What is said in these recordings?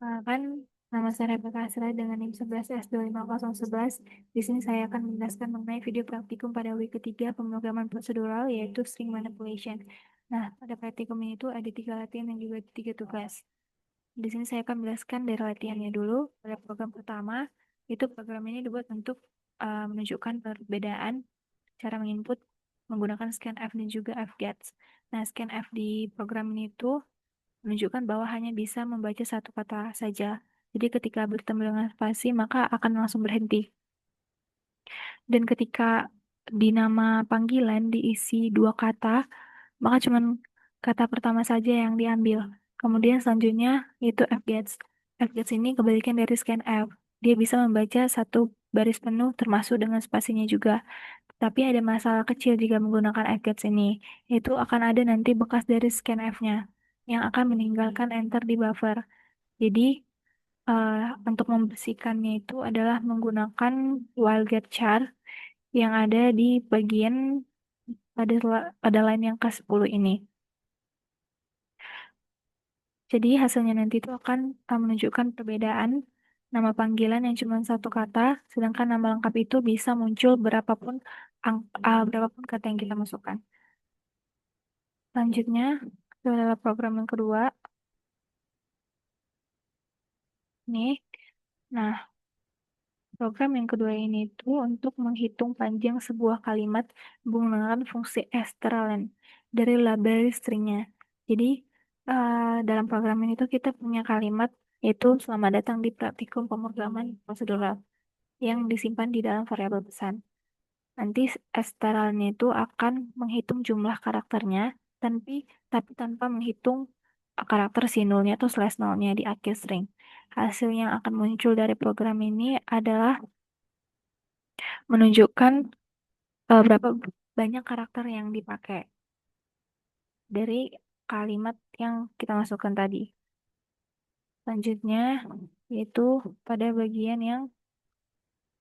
Kan nama saya Rebecca Asra dengan NIM 11S25011. Di sini saya akan menjelaskan mengenai video praktikum pada week ketiga pemrograman prosedural yaitu string manipulation. Nah, pada praktikum ini tuh ada 3 latihan dan juga 3 tugas. Di sini saya akan menjelaskan dari latihannya dulu. Pada program pertama, itu program ini dibuat untuk menunjukkan perbedaan cara menginput menggunakan scanf dan juga fgets. Nah, scanf di program ini tuh menunjukkan bahwa hanya bisa membaca satu kata saja. Jadi ketika bertemu dengan spasi, maka akan langsung berhenti. Dan ketika di nama panggilan diisi 2 kata, maka cuma kata pertama saja yang diambil. Kemudian selanjutnya itu fgets. Fgets ini kebalikan dari scanf. Dia bisa membaca satu baris penuh termasuk dengan spasinya juga. Tapi ada masalah kecil jika menggunakan fgets ini, yaitu akan ada nanti bekas dari scanf-nya yang akan meninggalkan enter di buffer. Jadi, untuk membersihkannya itu adalah menggunakan wildcat char yang ada di bagian pada line yang ke-10 ini. Jadi hasilnya nanti itu akan menunjukkan perbedaan nama panggilan yang cuma satu kata, sedangkan nama lengkap itu bisa muncul berapapun kata yang kita masukkan. Selanjutnya, itu adalah program yang kedua. Nih, nah program yang kedua ini tuh untuk menghitung panjang sebuah kalimat menggunakan fungsi strlen dari library stringnya. Jadi, dalam program ini tuh kita punya kalimat yaitu selamat datang di praktikum pemrograman prosedural yang disimpan di dalam variabel pesan. Nanti strlen itu akan menghitung jumlah karakternya, tapi tapi tanpa menghitung karakter si nolnya atau slash nolnya di akhir string. Hasil yang akan muncul dari program ini adalah menunjukkan berapa banyak karakter yang dipakai dari kalimat yang kita masukkan tadi. Selanjutnya, yaitu pada bagian yang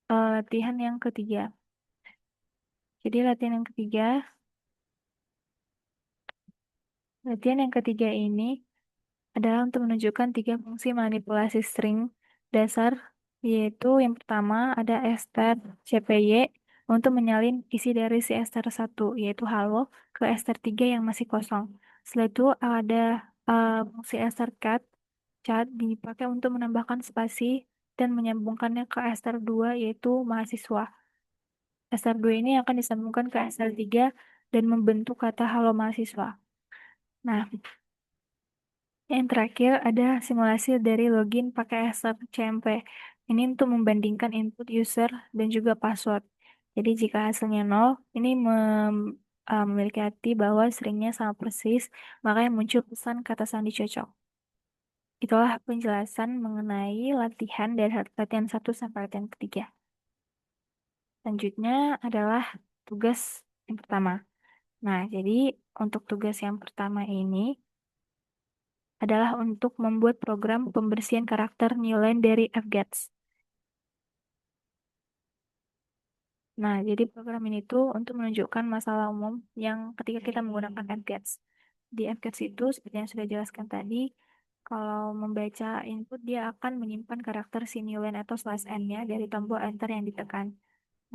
latihan yang ketiga. Jadi latihan yang ketiga ini adalah untuk menunjukkan 3 fungsi manipulasi string dasar, yaitu yang pertama ada str cpy untuk menyalin isi dari si str1, yaitu halo, ke str3 yang masih kosong. Setelah itu ada fungsi strcat cat dipakai untuk menambahkan spasi dan menyambungkannya ke str2, yaitu mahasiswa. Str2 ini akan disambungkan ke str3 dan membentuk kata halo mahasiswa. Nah, yang terakhir ada simulasi dari login pakai CMP. Ini untuk membandingkan input user dan juga password. Jadi jika hasilnya 0, ini memiliki arti bahwa stringnya sama persis, makanya muncul pesan kata sandi cocok. Itulah penjelasan mengenai latihan dari latihan 1 sampai latihan ketiga. Selanjutnya adalah tugas yang pertama. Nah, jadi untuk tugas yang pertama ini adalah untuk membuat program pembersihan karakter newline dari fgets. Nah, jadi program ini tuh untuk menunjukkan masalah umum yang ketika kita menggunakan fgets. Di fgets itu, seperti yang sudah jelaskan tadi, kalau membaca input, dia akan menyimpan karakter si newline atau slash n-nya dari tombol enter yang ditekan.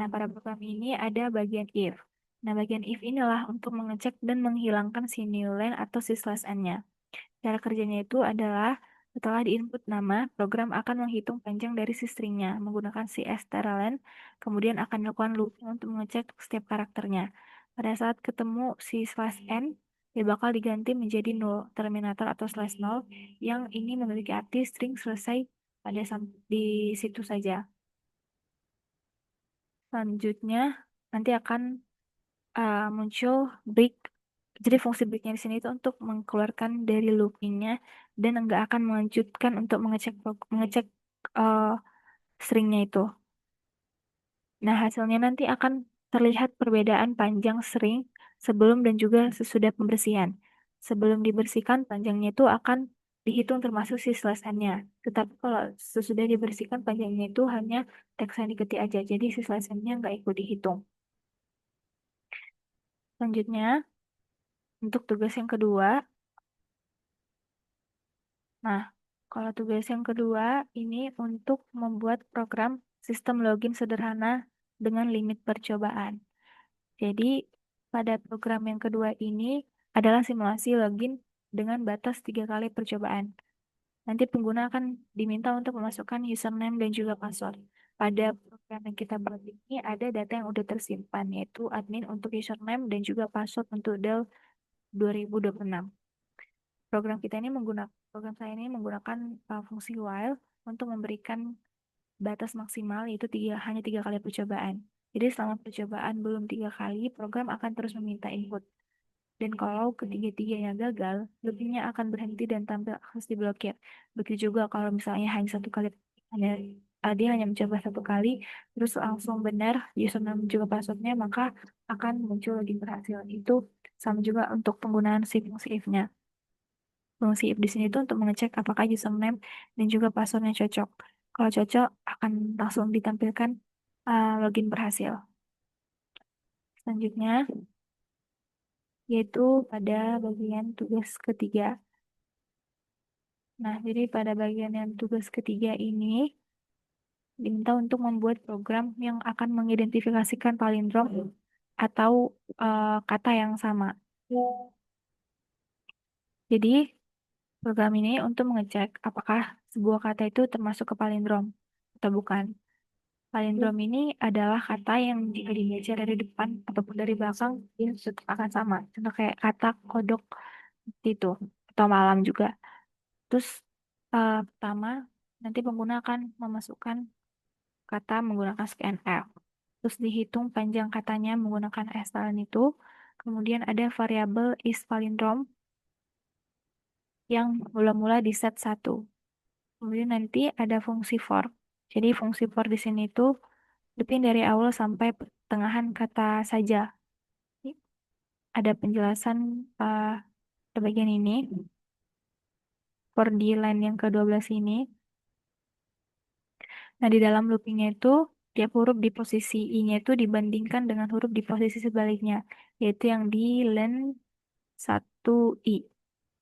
Nah, pada program ini ada bagian if. Nah, bagian if inilah untuk mengecek dan menghilangkan si newline atau si slash n-nya. Cara kerjanya itu adalah setelah diinput nama, program akan menghitung panjang dari si stringnya menggunakan si strlen, kemudian akan melakukan looping untuk mengecek setiap karakternya. Pada saat ketemu si slash n, dia bakal diganti menjadi null terminator atau slash null yang ini memiliki arti string selesai di situ saja. Selanjutnya nanti akan muncul break. Jadi fungsi breaknya di sini itu untuk mengeluarkan dari loopingnya dan enggak akan melanjutkan untuk mengecek uh, stringnya itu. Nah, hasilnya nanti akan terlihat perbedaan panjang string sebelum dan juga sesudah pembersihan. Sebelum dibersihkan, panjangnya itu akan dihitung termasuk si slash n-nya. Tetapi kalau sesudah dibersihkan, panjangnya itu hanya teks yang diketik aja. Jadi si slash n-nya nggak ikut dihitung. Selanjutnya, untuk tugas yang kedua, nah, Kalau tugas yang kedua ini untuk membuat program sistem login sederhana dengan limit percobaan. Jadi pada program yang kedua ini adalah simulasi login dengan batas 3 kali percobaan. Nanti pengguna akan diminta untuk memasukkan username dan juga password. Pada program yang kita buat ini ada data yang udah tersimpan, yaitu admin untuk username dan juga password untuk Dell 2026. Program saya ini menggunakan fungsi while untuk memberikan batas maksimal, yaitu hanya 3 kali percobaan. Jadi selama percobaan belum 3 kali, program akan terus meminta input. Dan kalau ketiga-tiganya gagal, loopingnya akan berhenti dan tampil akses diblokir. Begitu juga kalau misalnya hanya satu kali, dia hanya mencoba satu kali, terus langsung benar username juga passwordnya, maka akan muncul login berhasil. Itu sama juga untuk penggunaan si fungsi if-nya. Fungsi if di sini itu untuk mengecek apakah username dan juga passwordnya cocok. Kalau cocok, akan langsung ditampilkan login berhasil. Selanjutnya, yaitu pada bagian tugas ketiga. Nah, jadi pada bagian yang tugas ketiga ini diminta untuk membuat program yang akan mengidentifikasikan palindrom atau kata yang sama. Jadi, program ini untuk mengecek apakah sebuah kata itu termasuk ke palindrom atau bukan. Palindrom ini adalah kata yang jika dibaca dari depan ataupun dari belakang, dia tetap akan sama. Contoh kayak kata kodok itu, atau malam juga. Terus pertama, nanti pengguna akan memasukkan kata menggunakan scanf. Terus dihitung panjang katanya menggunakan ln itu. Kemudian ada variabel isPalindrom yang mula-mula di set 1. Kemudian nanti ada fungsi for. Jadi fungsi for di sini itu looping dari awal sampai pertengahan kata saja. Ada penjelasan di bagian ini. For di line yang ke-12 ini. Nah, di dalam loopingnya itu, tiap huruf di posisi I-nya itu dibandingkan dengan huruf di posisi sebaliknya, yaitu yang di line 1I.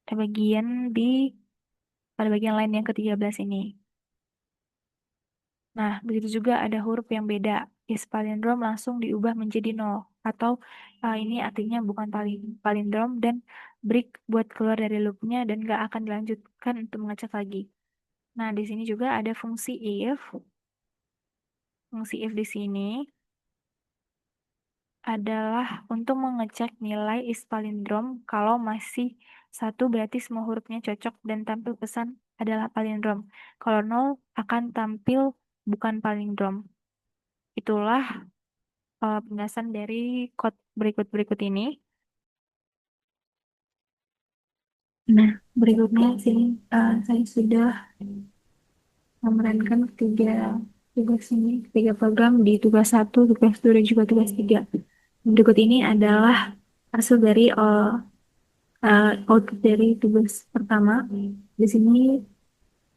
Pada bagian line yang ke-13 ini. Nah, begitu juga ada huruf yang beda. Palindrom langsung diubah menjadi 0. Atau ini artinya bukan palindrom dan break buat keluar dari loopnya dan gak akan dilanjutkan untuk mengecek lagi. Nah, di sini juga ada fungsi if. Fungsi if di sini adalah untuk mengecek nilai palindrom kalau masih 1 berarti semua hurufnya cocok dan tampil pesan adalah palindrom. Kalau 0 akan tampil bukan palindrom. Itulah penjelasan dari code berikut ini. Nah, berikutnya sini saya sudah memerankan tiga program di tugas 1, tugas 2, dan juga tugas 3. Berikut ini adalah hasil dari output dari tugas pertama. Di sini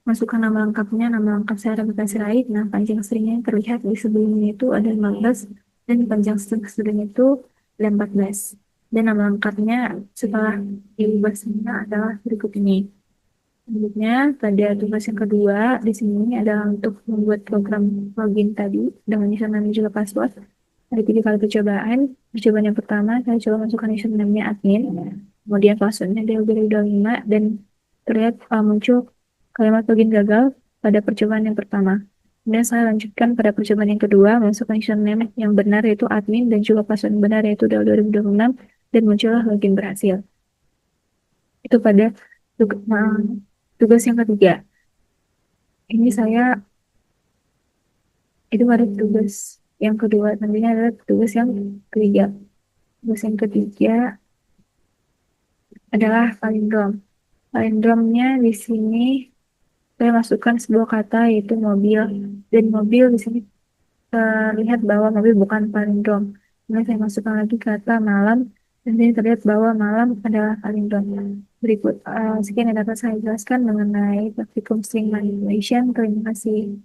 masukkan nama lengkapnya, nama lengkap saya Rebecca Sirait. Nah, panjang stringnya terlihat di sebelumnya itu ada 15 dan panjang string itu ada 14. Dan nama lengkapnya setelah diubah semua adalah berikut ini. Selanjutnya, pada tugas yang kedua, di sini adalah untuk membuat program login tadi dengan username dan juga password. Ada 3 kali percobaan. Percobaan yang pertama, saya coba masukkan username-nya admin. Kemudian passwordnya del2025 dan terlihat muncul kalimat login gagal pada percobaan yang pertama. Kemudian saya lanjutkan pada percobaan yang kedua, masukkan username yang benar yaitu admin dan juga password yang benar yaitu del2026 dan muncullah login berhasil. Itu pada tugas yang ketiga. Ini itu pada tugas yang kedua, nantinya adalah tugas yang ketiga. Tugas yang ketiga adalah palindrom. Palindromnya di sini saya masukkan sebuah kata yaitu mobil, dan mobil di sini terlihat bahwa mobil bukan palindrom. Kemudian saya masukkan lagi kata malam, dan ini terlihat bahwa malam adalah palindrom. Berikut sekian yang dapat saya jelaskan mengenai praktikum string manipulation. Terima kasih.